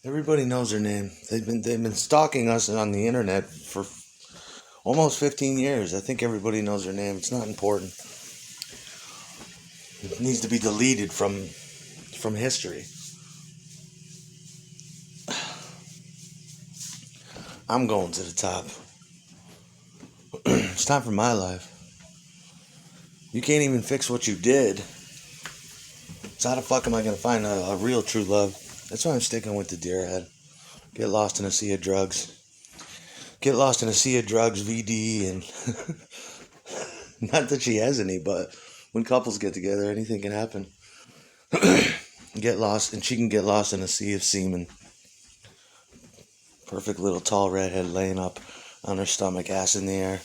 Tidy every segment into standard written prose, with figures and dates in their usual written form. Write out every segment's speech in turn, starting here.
Everybody knows her name. They've been stalking us on the internet for almost 15 years. I think everybody knows her name. It's not important. It needs to be deleted from history. I'm going to the top. It's time for my life. You can't even fix what you did. So how the fuck am I going to find a real true love? That's why I'm sticking with the deer head. Get lost in a sea of drugs. Get lost in a sea of drugs, VD, and not that she has any, but when couples get together, anything can happen. Get lost, and she can get lost in a sea of semen. Perfect little tall redhead laying up on her stomach, ass in the air,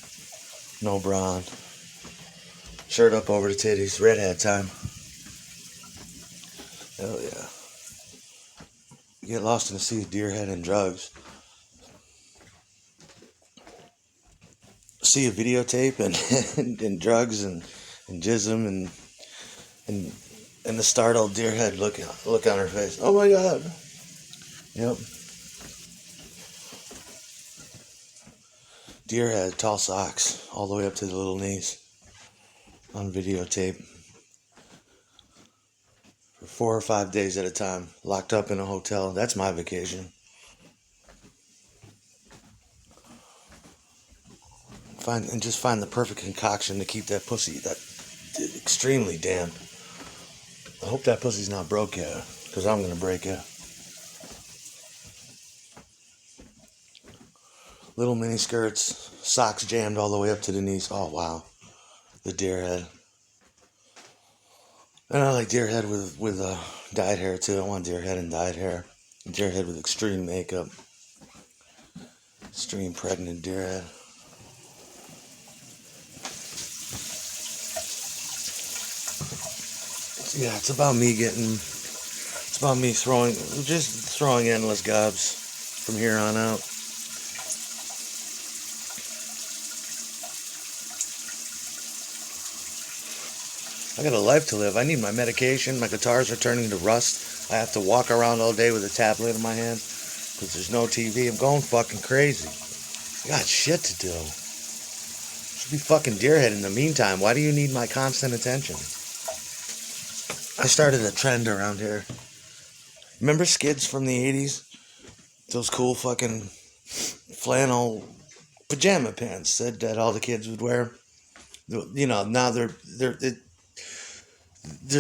no bra on, shirt up over the titties, redhead time. Hell yeah. Get lost in a sea of deer head and drugs. See a videotape and drugs and jism and the startled deer head look on her face. Oh my god. Yep. Deer head, tall socks, all the way up to the little knees on videotape. For 4 or 5 days at a time, locked up in a hotel. That's my vacation. Find the perfect concoction to keep that pussy that extremely damp. I hope that pussy's not broke yet, because I'm gonna break it. Little mini skirts, socks jammed all the way up to the knees. Oh wow, the deer head. And I like deer head with dyed hair too. I want deer head and dyed hair. Deer head with extreme makeup. Extreme pregnant deer head. Yeah, it's about me throwing endless gobs from here on out. I got a life to live. I need my medication. My guitars are turning to rust. I have to walk around all day with a tablet in my hand because there's no TV. I'm going fucking crazy. I got shit to do. Should be fucking deerhead in the meantime. Why do you need my constant attention? I started a trend around here. Remember skids from the 80s? Those cool fucking flannel pajama pants that all the kids would wear. You know, now they're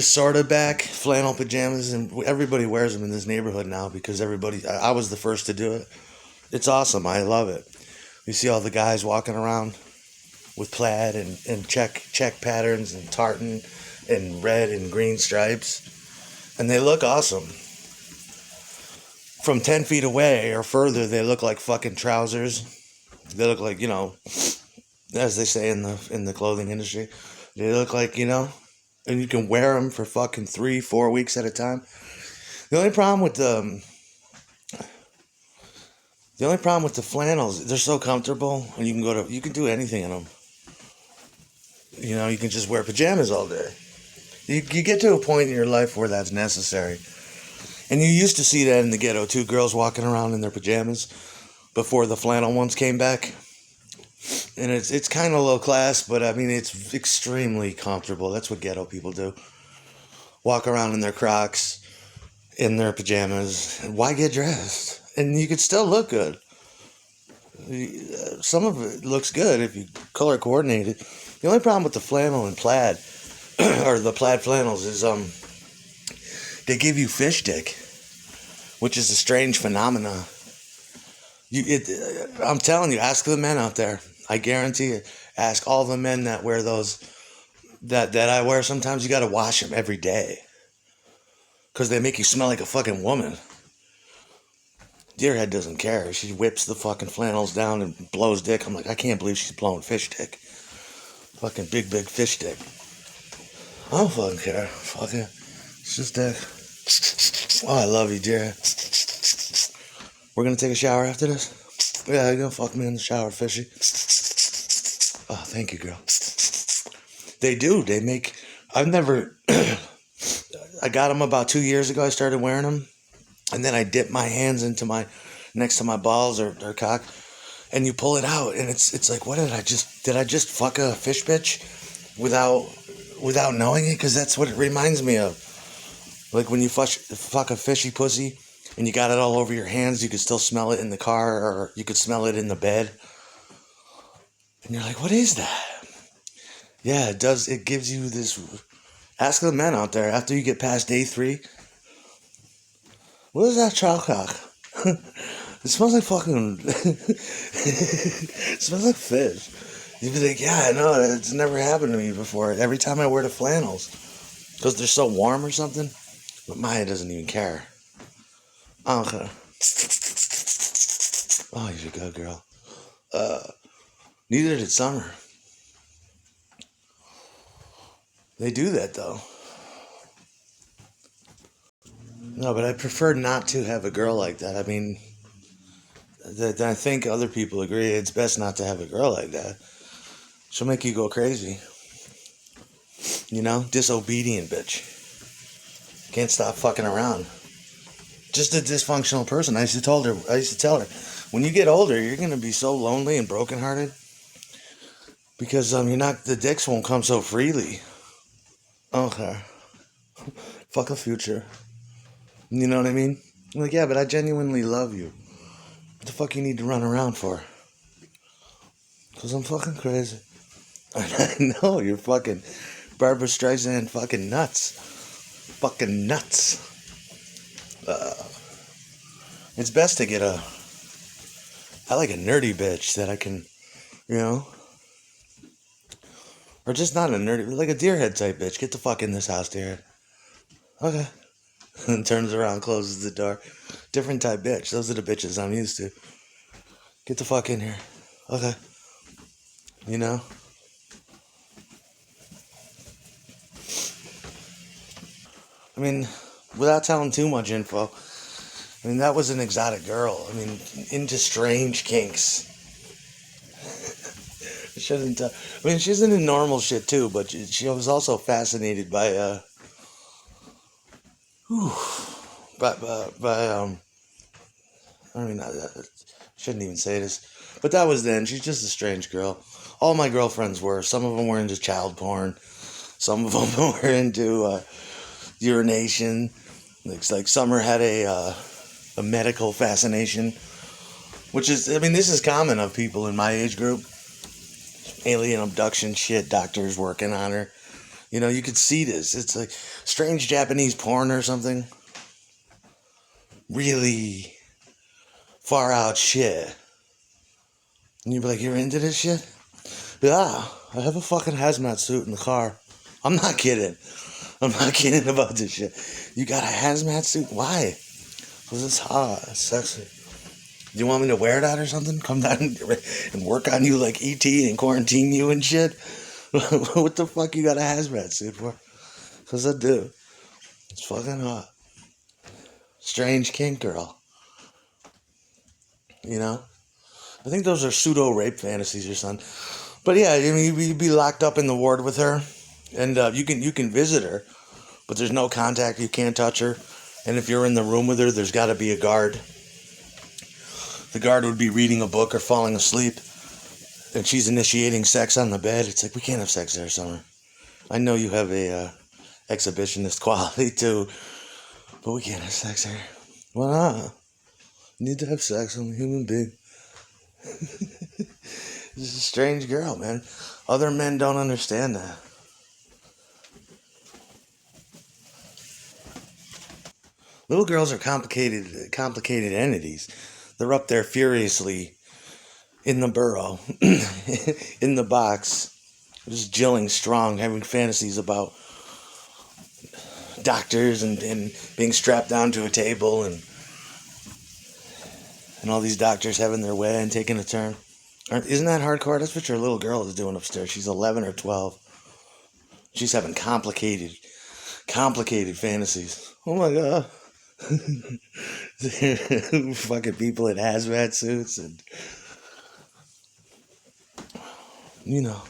sort of back, flannel pajamas, and everybody wears them in this neighborhood now because I was the first to do it. It's awesome. I love it. You see all the guys walking around with plaid and check patterns and tartan and red and green stripes, and they look awesome. From 10 feet away or further, they look like fucking trousers. They look like, as they say in the clothing industry, they look like, and you can wear them for fucking 3-4 weeks at a time. The only problem with the flannels, they're so comfortable, and you can do anything in them. You can just wear pajamas all day. You get to a point in your life where that's necessary. And you used to see that in the ghetto too, girls walking around in their pajamas before the flannel ones came back. And it's kind of low class, but I mean, it's extremely comfortable. That's what ghetto people do. Walk around in their Crocs, in their pajamas. Why get dressed? And you could still look good. Some of it looks good if you color coordinate it. The only problem with the flannel and plaid, or the plaid flannels, is they give you fish dick, which is a strange phenomena. I'm telling you, ask the men out there. I guarantee it. Ask all the men that wear those, that I wear sometimes. You got to wash them every day. Because they make you smell like a fucking woman. Deerhead doesn't care. She whips the fucking flannels down and blows dick. I'm like, I can't believe she's blowing fish dick. Fucking big fish dick. I don't fucking care. Fuck it. It's just dick. Oh, I love you, deerhead. We're gonna take a shower after this? Yeah, you're gonna fuck me in the shower, fishy. Oh, thank you, girl. They do. They make... I've never... I got them about 2 years ago. I started wearing them. and then I dip my hands into my next to my balls or cock, and you pull it out, and it's like, what did I just fuck a fish bitch without knowing it? Because that's what it reminds me of. Like when you fuck a fishy pussy and you got it all over your hands, you could still smell it in the car, or you could smell it in the bed. And you're like, what is that? Yeah, it does. It gives you this. Ask the men out there after you get past day 3. What is that chow cock? It smells like fucking. It smells like fish. You'd be like, yeah, I know. It's never happened to me before. Every time I wear the flannels. Because they're so warm or something. But Maya doesn't even care. Okay. Oh, you're a good girl. Neither did Summer. They do that, though. No, but I prefer not to have a girl like that. I mean, I think other people agree it's best not to have a girl like that. She'll make you go crazy. You know? Disobedient bitch. Can't stop fucking around. Just a dysfunctional person. I used to tell her, when you get older, you're gonna be so lonely and brokenhearted because the dicks won't come so freely. Okay. Fuck a future. You know what I mean? I'm like, yeah, but I genuinely love you. What the fuck you need to run around for? Because I'm fucking crazy. I know, you're fucking Barbara Streisand fucking nuts. Fucking nuts. It's best to get I like a nerdy bitch that I can, you know, or just not a nerdy, like a deerhead type bitch. Get the fuck in this house, deerhead. Okay. And turns around, closes the door. Different type bitch. Those are the bitches I'm used to. Get the fuck in here. Okay. You know? I mean, without telling too much info, I mean, that was an exotic girl. I mean, into strange kinks. Shouldn't. I mean, she's into normal shit too, but she was also fascinated by whew, by. I mean, I shouldn't even say this, but that was then. She's just a strange girl. All my girlfriends were. Some of them were into child porn. Some of them were into urination. Like Summer had a medical fascination, which is, I mean, this is common of people in my age group. Alien abduction shit, doctors working on her. You know, you could see this. It's like strange Japanese porn or something. Really far out shit. And you'd be like, you're into this shit? Yeah, I have a fucking hazmat suit in the car. I'm not kidding. I'm not kidding about this shit. You got a hazmat suit? Why? Because it's hot. It's sexy. Do you want me to wear that or something? Come down and work on you like E.T. and quarantine you and shit? What the fuck you got a hazmat suit for? Because I do. It's fucking hot. Strange kink girl. You know? I think those are pseudo-rape fantasies or something. But yeah, I mean, you'd be locked up in the ward with her. And you can visit her. But there's no contact. You can't touch her. And if you're in the room with her, there's got to be a guard. The guard would be reading a book or falling asleep. And she's initiating sex on the bed. It's like, we can't have sex there, Summer. I know you have a exhibitionist quality too. But we can't have sex here. Why not? You need to have sex. I'm a human being. This is a strange girl, man. Other men don't understand that. Little girls are complicated entities. They're up there furiously in the burrow, in the box, just jilling strong, having fantasies about doctors and being strapped down to a table and all these doctors having their way and taking a turn. Isn't that hardcore? That's what your little girl is doing upstairs. She's 11 or 12. She's having complicated fantasies. Oh my god. Fucking people in hazmat suits and, you know,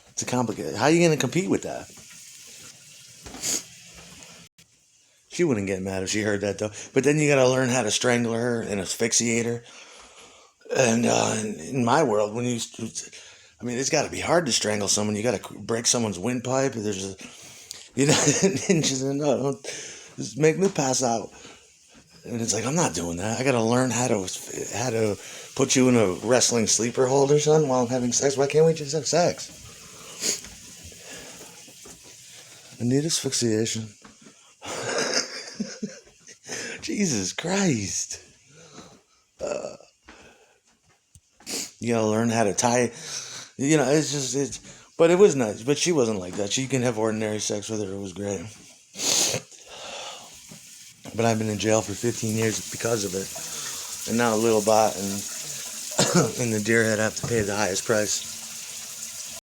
it's a complicated. How are you going to compete with that? She wouldn't get mad if she heard that though. But then you gotta learn how to strangle her and asphyxiate her. And in my world, I mean, it's got to be hard to strangle someone. You got to break someone's windpipe. There's a, and she said, no, don't, just make me pass out. And it's like, I'm not doing that. I got to learn how to put you in a wrestling sleeper hold or something while I'm having sex. Why can't we just have sex? I need asphyxiation. Jesus Christ. You gotta learn how to tie. But it was nice. But she wasn't like that. She can have ordinary sex with her. It was great. But I've been in jail for 15 years because of it. And now a little bot and the deer head have to pay the highest price.